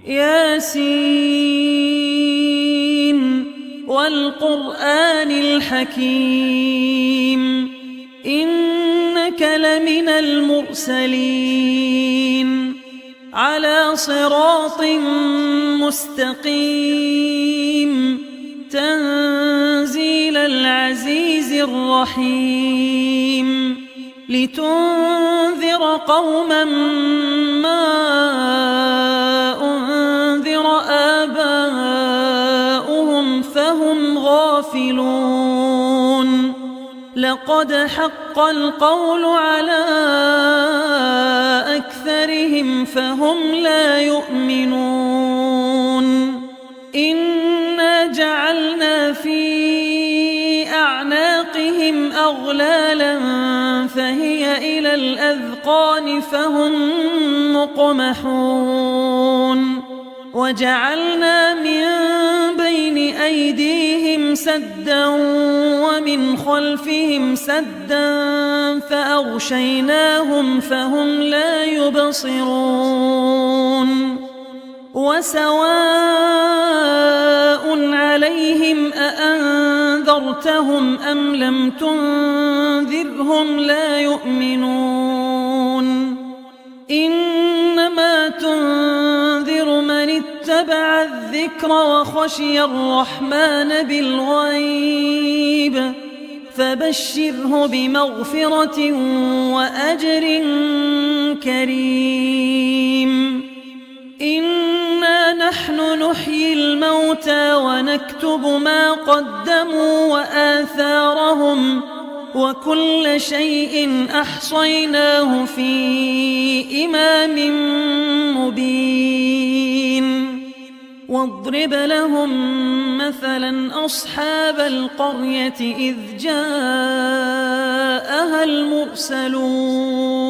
ياسين والقرآن الحكيم إنك لمن المرسلين على صراط مستقيم تنزيل العزيز الرحيم لتنذر قوما ما أنذر آباؤهم فهم غافلون لقد حق القول على أكثرهم فهم لا يؤمنون إنا جعلنا في أعناقهم أغلالا فهي إلى الأذقان فهم مقمحون وجعلنا من بين أيديهم سدا ومن خلفهم سدا فأغشيناهم فهم لا يبصرون وسواء عليهم أأنذرتهم أم لم تنذرهم لا يؤمنون إنما تنذر من اتبع الذكر وخشي الرحمن بالغيب فبشره بمغفرة وأجر كريم إنا نحن نحيي الموتى ونكتب ما قدموا وآثارهم وكل شيء أحصيناه في إمام مبين واضرب لهم مثلا أصحاب القرية إذ جاءها المرسلون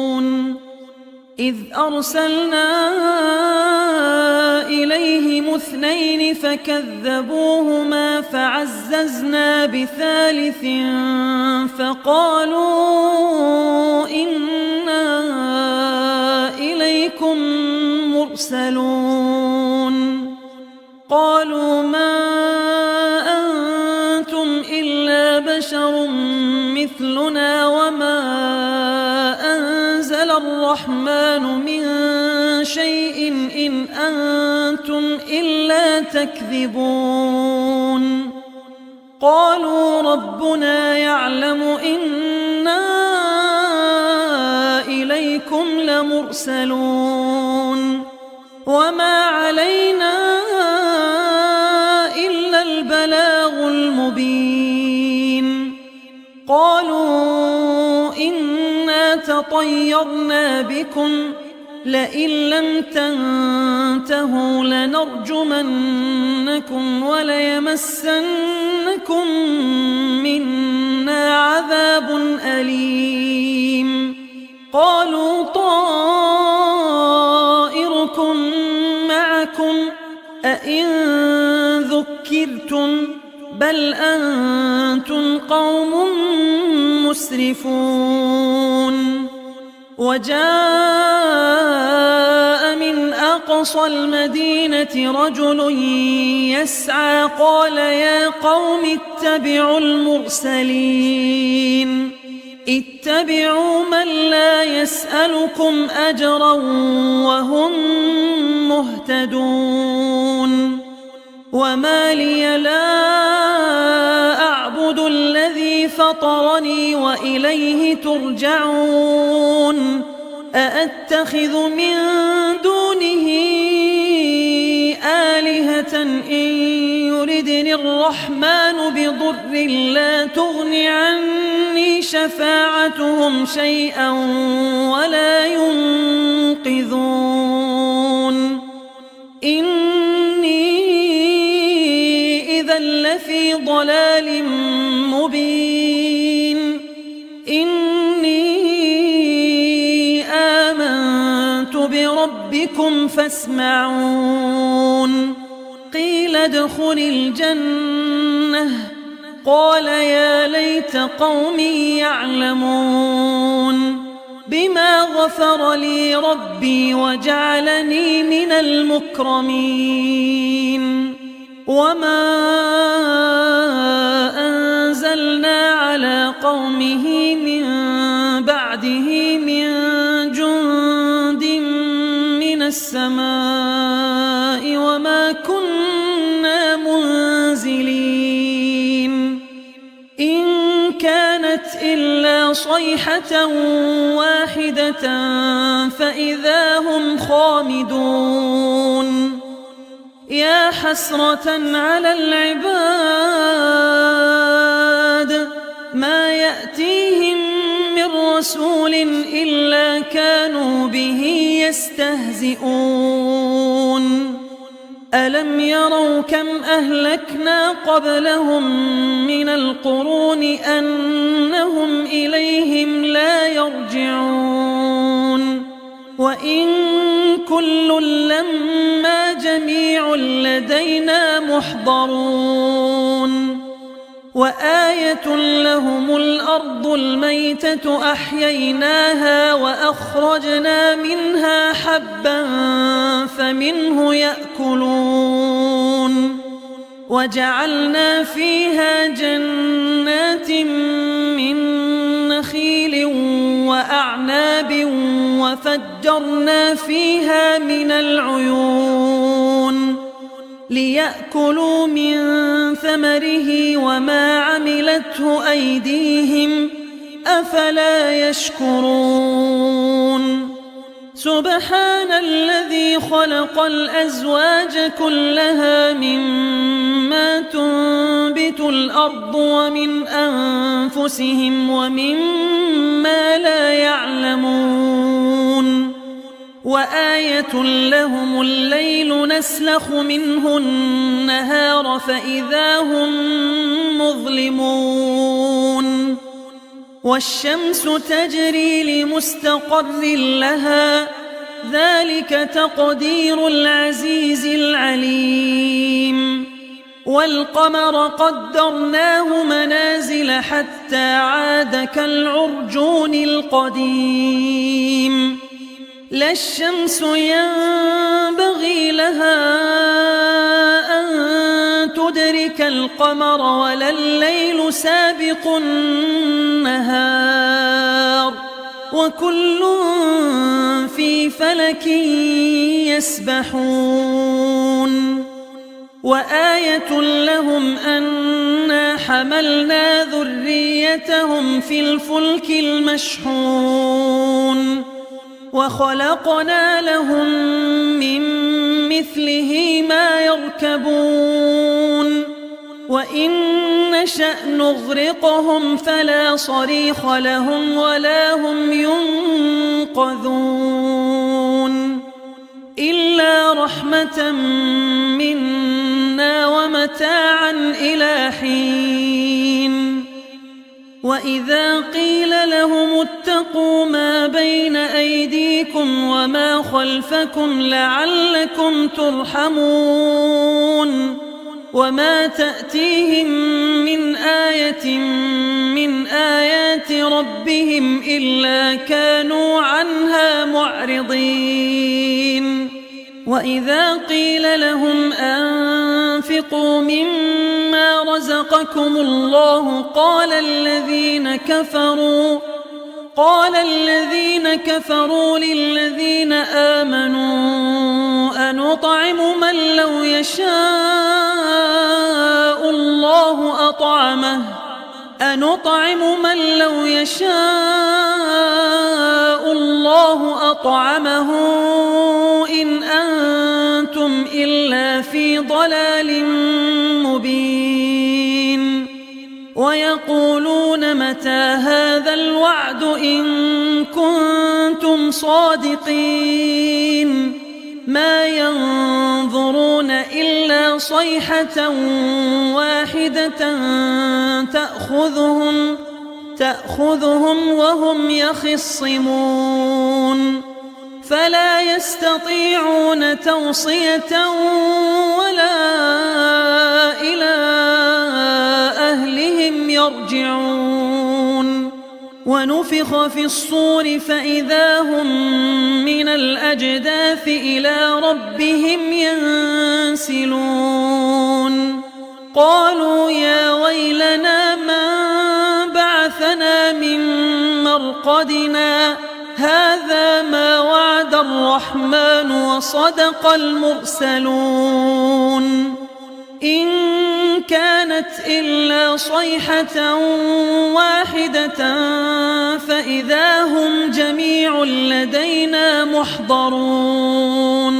إذ أرسلنا إليهم اثنين فكذبوهما فعززنا بثالث فقالوا إنا إليكم مرسلون قالوا ما أنتم إلا بشر مثلنا وما أنزل الرحمن من شيء إن أنتم إلا تكذبون قالوا ربنا يعلم إنا إليكم لمرسلون وما علينا إلا البلاغ المبين قالوا إنا تطيرنا بكم لئن لم تنتهوا لنرجمنكم وليمسنكم منا عذاب أليم قالوا طائركم معكم أئن ذكرتم بل أنتم قوم مسرفون وجاء من أقصى المدينة رجل يسعى قال يا قوم اتبعوا المرسلين اتبعوا من لا يسألكم أجرا وهم مهتدون وما لي لا أعبد الذي فطرني وإليه ترجعون أأتخذ من دونه آلهة إن يردني الرحمن بضر لا تغن عني شفاعتهم شيئا ولا ينقذون إني إذا لفي ضلال مبين إني آمنت بربكم فاسمعون قيل ادخل الجنة قال يا ليت قومي يعلمون بما غفر لي ربي وجعلني من المكرمين وما أنزلنا على قومه من بعده من جند من السماء وما كنا منزلين إن كانت إلا صيحة واحدة فإذا هم خامدون يا حسرة على العباد ما يأتيهم من رسول إلا كانوا به يستهزئون ألم يروا كم أهلكنا قبلهم من القرون أنهم إليهم لا يرجعون وإن كل لما جميع لدينا محضرون وآية لهم الأرض الميتة أحييناها وأخرجنا منها حبا فمنه يأكلون وجعلنا فيها جنات من نخيل وأعناب وفجرنا فيها من العيون ليأكلوا من ثمره وما عملته أيديهم أفلا يشكرون سبحان الذي خلق الأزواج كلها مما تنبت الأرض ومن أنفسهم ومما لا يعلمون وآية لهم الليل نسلخ منه النهار فإذا هم مظلمون والشمس تجري لمستقر لها ذلك تقدير العزيز العليم والقمر قدرناه منازل حتى عاد كالعرجون القديم لا الشمس ينبغي لها أن تدرك القمر ولا الليل سابق النهار وكل في فلك يسبحون وآية لهم أنا حملنا ذريتهم في الفلك المشحون وخلقنا لهم من مثله ما يركبون وإن نشأ نغرقهم فلا صريخ لهم ولا هم ينقذون إلا رحمة منا ومتاعا إلى حين وإذا قيل لهم اتقوا ما بين أيديكم وما خلفكم لعلكم ترحمون وما تأتيهم من آية من آيات ربهم إلا كانوا عنها معرضين وإذا قيل لهم أنفقوا مما رزقكم الله قال الذين كفروا للذين آمنوا أنطعم من لو يشاء الله أطعمه إن أنتم إلا في ضلال مبين ويقولون متى هذا الوعد إن كنتم صادقين ما ينظرون إلا صيحة واحدة تأخذهم وهم يخصمون فلا يستطيعون توصية ولا إلى أهلهم يرجعون ونفخ في الصور فإذا هم من الأجداث إلى ربهم ينسلون قالوا يا ويلنا من بعثنا من مرقدنا هذا ما وعد الرحمن وصدق المرسلون إن كانت إلا صيحة واحدة فإذا هم جميع لدينا محضرون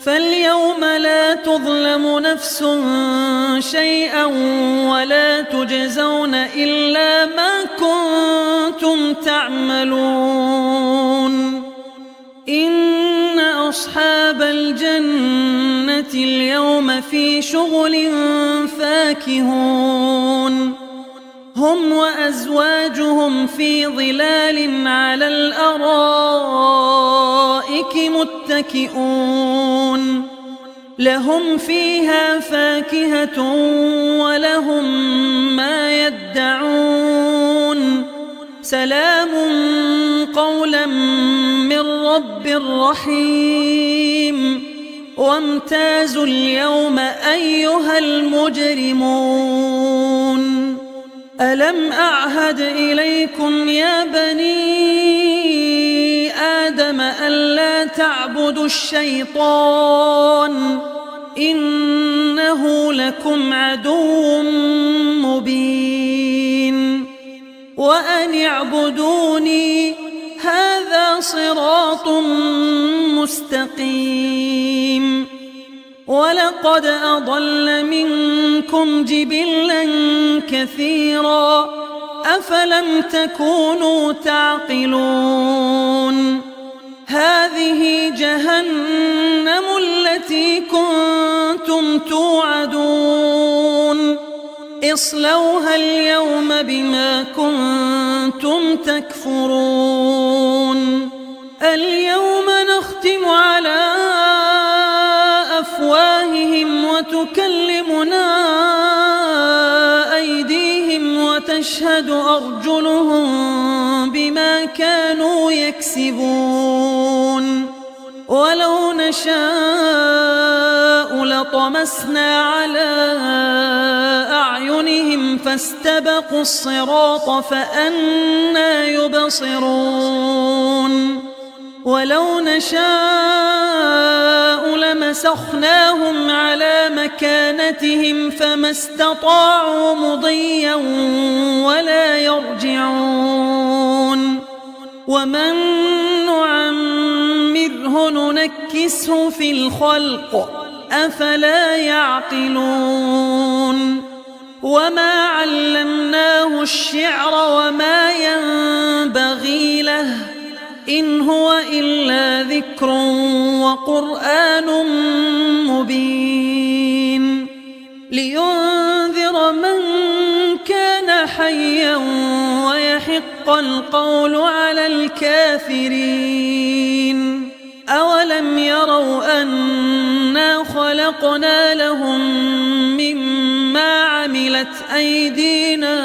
فاليوم لا تظلم نفس شيئا ولا تجزون إلا ما كنتم تعملون إن أصحاب الجنة اليوم في شغل فاكهون هم وأزواجهم في ظلال على الأرائك متكئون لهم فيها فاكهة ولهم ما يدعون سلام قولا من رب رحيم وامتازوا اليوم أيها المجرمون ألم أعهد إليكم يا بني آدم ألا تعبدوا الشيطان إنه لكم عدو مبين وأن اعبدوني هذا صراط مستقيم ولقد أضل منكم جبلا كثيرا أفلم تكونوا تعقلون هذه جهنم التي كنتم توعدون اصلوها اليوم بما كنتم تكفرون اليوم نختم على أفواههم وتكلمنا أيديهم وتشهد أرجلهم بما كانوا يكسبون ولو نشاء لطمسنا على أعينهم فاستبقوا الصراط فأنى يبصرون ولو نشاء لمسخناهم على مكانتهم فما استطاعوا مضيا ولا يرجعون ومن نعمره ننكسه في الخلق أفلا يعقلون وما علمناه الشعر وما ينبغي له إن هو إلا ذكر وقرآن مبين لينذر من كان حيا ويحق القول على الكافرين أولم يروا أنا خلقنا لهم مما عملت أيدينا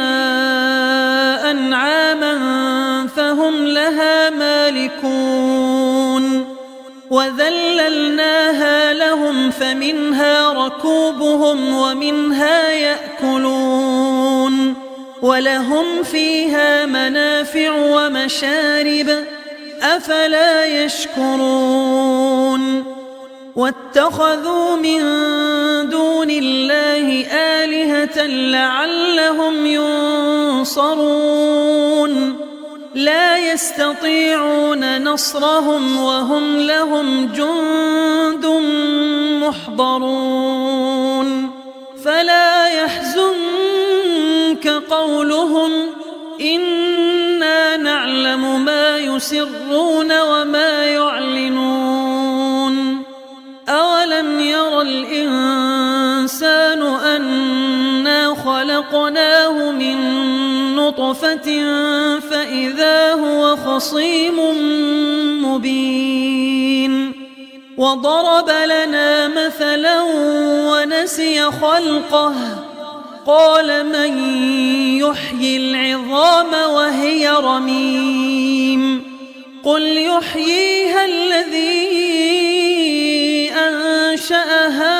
أنعاما فهم لها مالكون وذللناها لهم فمنها ركوبهم ومنها يأكلون ولهم فيها منافع ومشارب أفلا يشكرون واتخذوا من دون الله آلهة لعلهم ينصرون لا يستطيعون نصرهم وهم لهم جند محضرون فلا يحزنك قولهم إنا نعلم ما يسرون وما يعلنون أولم ير الإنسان أنا خلقناه من نطفة فإذا هو خصيم مبين وضرب لنا مثلا ونسي خلقه قال من يحيي العظام وهي رميم قل يحييها الذي أنشأها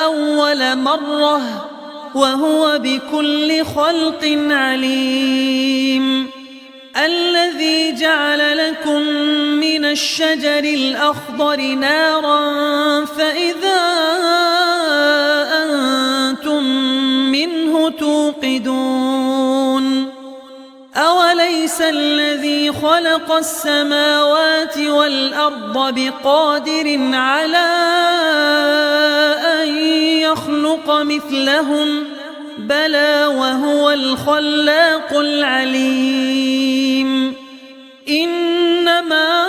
أول مرة وهو بكل خلق عليم الذي جعل لكم من الشجر الأخضر نارا فإذا أنتم منه توقدون أوليس الذي خلق السماوات والأرض بقادر على أن يخلق مثلهم بلى وهو الخلاق العليم إنما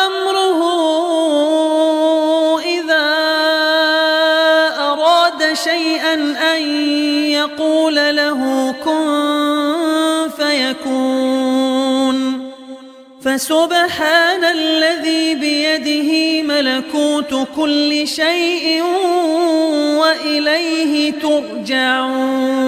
أمره إذا أراد شيئا أن يقول له كن فيكون فسبحان الذي بيده ملكوت كل شيء وإليه ترجعون